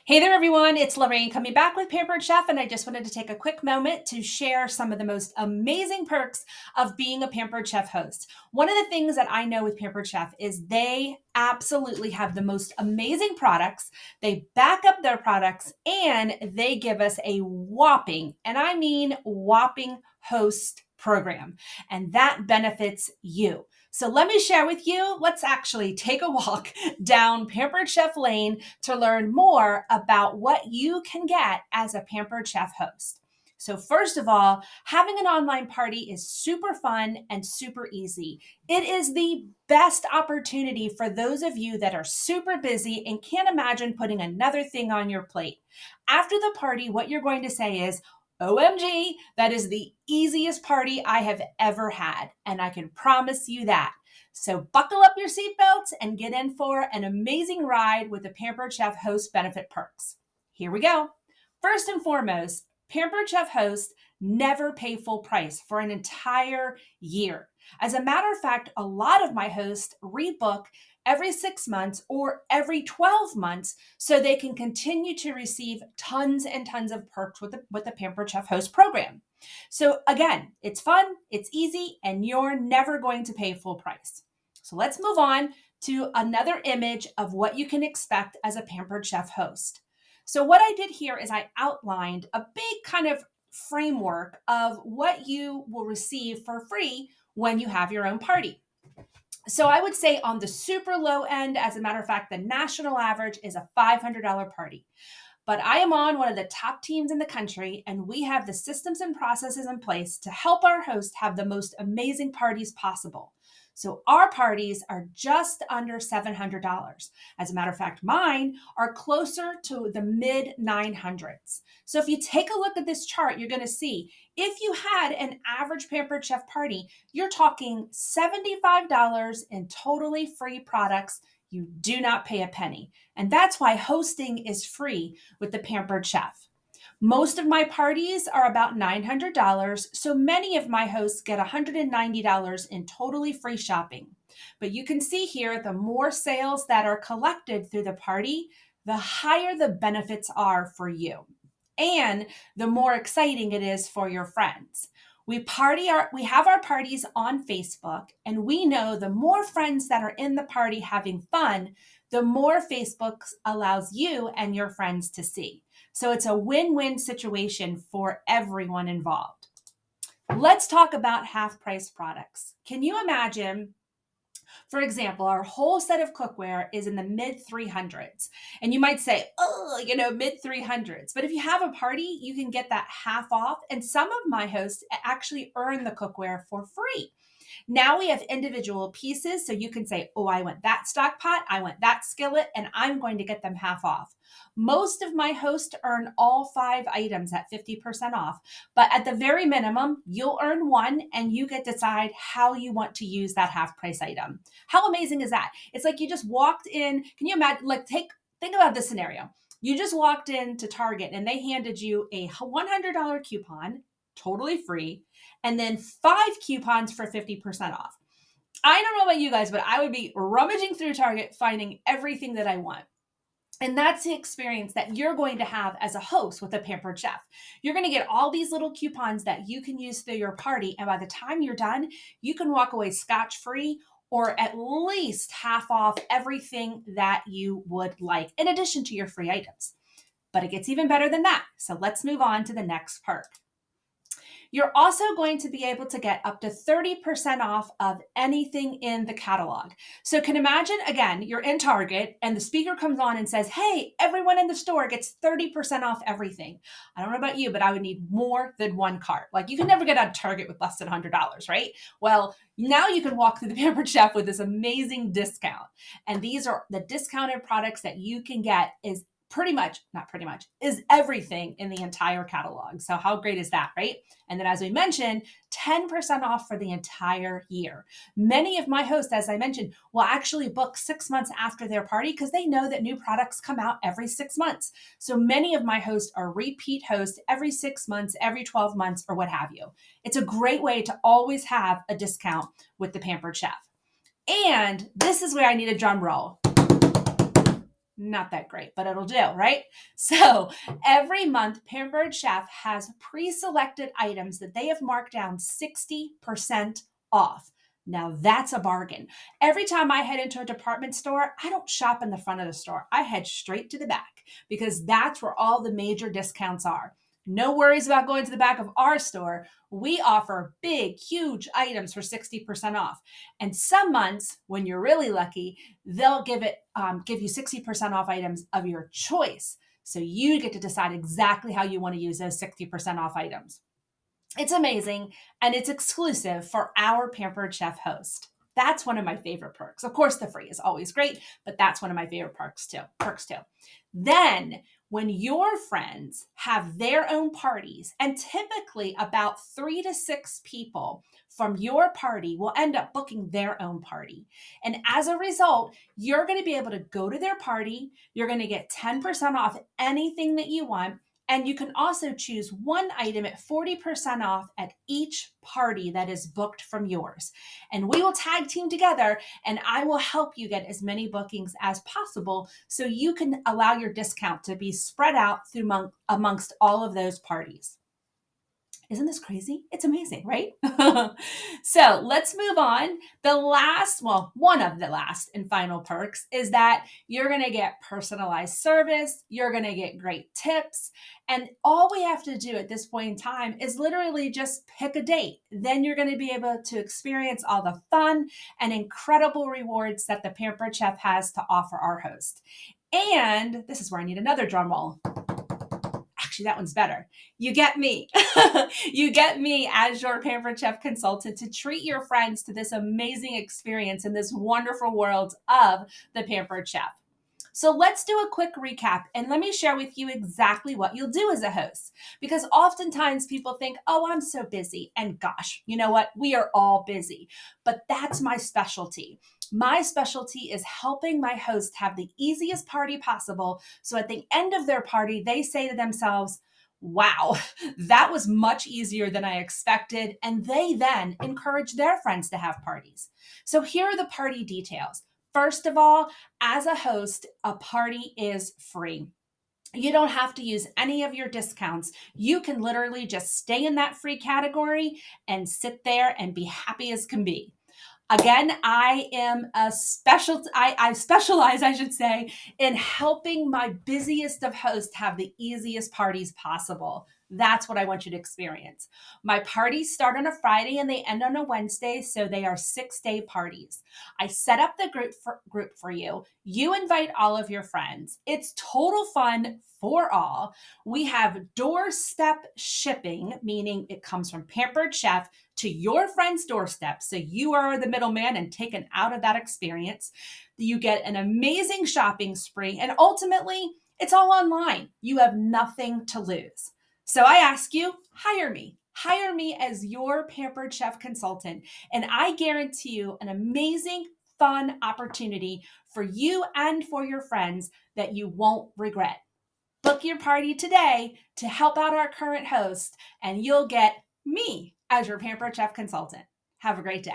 Hey there, everyone. It's Lorraine coming back with Pampered Chef, and I just wanted to take a quick moment to share some of the most amazing perks of being a Pampered Chef host. One of the things that I know with Pampered Chef is they absolutely have the most amazing products. They back up their products and they give us a whopping, and I mean whopping host program, and that benefits you. So let me share with you. Let's actually take a walk down Pampered Chef Lane to learn more about what you can get as a Pampered Chef host. So first of all, having an online party is super fun and super easy. It is the best opportunity for those of you that are super busy and can't imagine putting another thing on your plate. After the party, what you're going to say is, OMG, that is the easiest party I have ever had, and I can promise you that. So buckle up your seatbelts and get in for an amazing ride with the Pampered Chef host benefit perks. Here we go. First and foremost, Pampered Chef hosts never pay full price for an entire year. As a matter of fact, a lot of my hosts rebook every 6 months or every 12 months so they can continue to receive tons and tons of perks with the Pampered Chef host program. So again, it's fun, it's easy, and you're never going to pay full price. So let's move on to another image of what you can expect as a Pampered Chef host. So what I did here is I outlined a big kind of framework of what you will receive for free when you have your own party. So I would say on the super low end, as a matter of fact, the national average is a $500 party. But I am on one of the top teams in the country, and we have the systems and processes in place to help our hosts have the most amazing parties possible. So our parties are just under $700. As a matter of fact, mine are closer to the mid 900s. So if you take a look at this chart, you're going to see if you had an average Pampered Chef party, you're talking $75 in totally free products. You do not pay a penny. And that's why hosting is free with the Pampered Chef. Most of my parties are about $900, so many of my hosts get $190 in totally free shopping. But you can see here, the more sales that are collected through the party, the higher the benefits are for you, and the more exciting it is for your friends. We have our parties on Facebook, and we know the more friends that are in the party having fun, the more Facebook allows you and your friends to see. So it's a win-win situation for everyone involved. Let's talk about half-price products. Can you imagine, for example, our whole set of cookware is in the mid 300s. And you might say, oh, mid 300s. But if you have a party, you can get that half off. And some of my hosts actually earn the cookware for free. Now we have individual pieces, so you can say, oh, I want that stock pot, I want that skillet, and I'm going to get them half off. Most of my hosts earn all 5 items at 50% off, but at the very minimum, you'll earn one and you get to decide how you want to use that half price item. How amazing is that? It's like you just walked in. Can you imagine, think about this scenario. You just walked into Target and they handed you a $100 coupon, totally free, and then 5 coupons for 50% off. I don't know about you guys, but I would be rummaging through Target, finding everything that I want. And that's the experience that you're going to have as a host with a Pampered Chef. You're going to get all these little coupons that you can use through your party. And by the time you're done, you can walk away scotch-free or at least half off everything that you would like, in addition to your free items. But it gets even better than that. So let's move on to the next perk. You're also going to be able to get up to 30% off of anything in the catalog. So can imagine, again, you're in Target and the speaker comes on and says, hey, everyone in the store gets 30% off everything. I don't know about you, but I would need more than one cart. Like, you can never get out of Target with less than $100, right? Well, now you can walk through the Pampered Chef with this amazing discount. And these are the discounted products that you can get is is everything in the entire catalog. So how great is that, right? And then as we mentioned, 10% off for the entire year. Many of my hosts, as I mentioned, will actually book 6 months after their party because they know that new products come out every 6 months. So many of my hosts are repeat hosts every 6 months, every 12 months, or what have you. It's a great way to always have a discount with the Pampered Chef. And this is where I need a drum roll. Not that great, but it'll do, right? So every month, Pampered Chef has pre-selected items that they have marked down 60% off. Now that's a bargain. Every time I head into a department store, I don't shop in the front of the store. I head straight to the back because that's where all the major discounts are. No worries about going to the back of our store. We offer big, huge items for 60% off. And some months, when you're really lucky, they'll give you 60% off items of your choice. So you get to decide exactly how you want to use those 60% off items. It's amazing and it's exclusive for our Pampered Chef host. That's one of my favorite perks. Of course, the free is always great, but that's one of my favorite perks too. Then, when your friends have their own parties, and typically about 3 to 6 people from your party will end up booking their own party. And as a result, you're going to be able to go to their party. You're going to get 10% off anything that you want. And you can also choose one item at 40% off at each party that is booked from yours. And we will tag team together and I will help you get as many bookings as possible so you can allow your discount to be spread out through amongst all of those parties. Isn't this crazy? It's amazing, right? So let's move on. One of the last and final perks is that you're going to get personalized service. You're going to get great tips. And all we have to do at this point in time is literally just pick a date. Then you're going to be able to experience all the fun and incredible rewards that the Pampered Chef has to offer our host. And this is where I need another drum roll. Actually, that one's better. You get me. You get me as your Pampered Chef consultant to treat your friends to this amazing experience in this wonderful world of the Pampered Chef. So let's do a quick recap and let me share with you exactly what you'll do as a host. Because oftentimes people think, oh, I'm so busy. And gosh, you know what? We are all busy. But that's my specialty. My specialty is helping my host have the easiest party possible. So at the end of their party, they say to themselves, wow, that was much easier than I expected. And they then encourage their friends to have parties. So here are the party details. First of all, as a host, a party is free. You don't have to use any of your discounts. You can literally just stay in that free category and sit there and be happy as can be. Again, I specialize, I should say, in helping my busiest of hosts have the easiest parties possible. That's what I want you to experience. My parties start on a Friday and they end on a Wednesday, so they are 6-day parties. I set up the group for you. You invite all of your friends. It's total fun for all. We have doorstep shipping, meaning it comes from Pampered Chef to your friend's doorstep. So you are the middleman and taken out of that experience. You get an amazing shopping spree, and ultimately, it's all online. You have nothing to lose. So I ask you, hire me. Hire me as your Pampered Chef consultant, and I guarantee you an amazing, fun opportunity for you and for your friends that you won't regret. Book your party today to help out our current host, and you'll get me as your Pampered Chef consultant. Have a great day.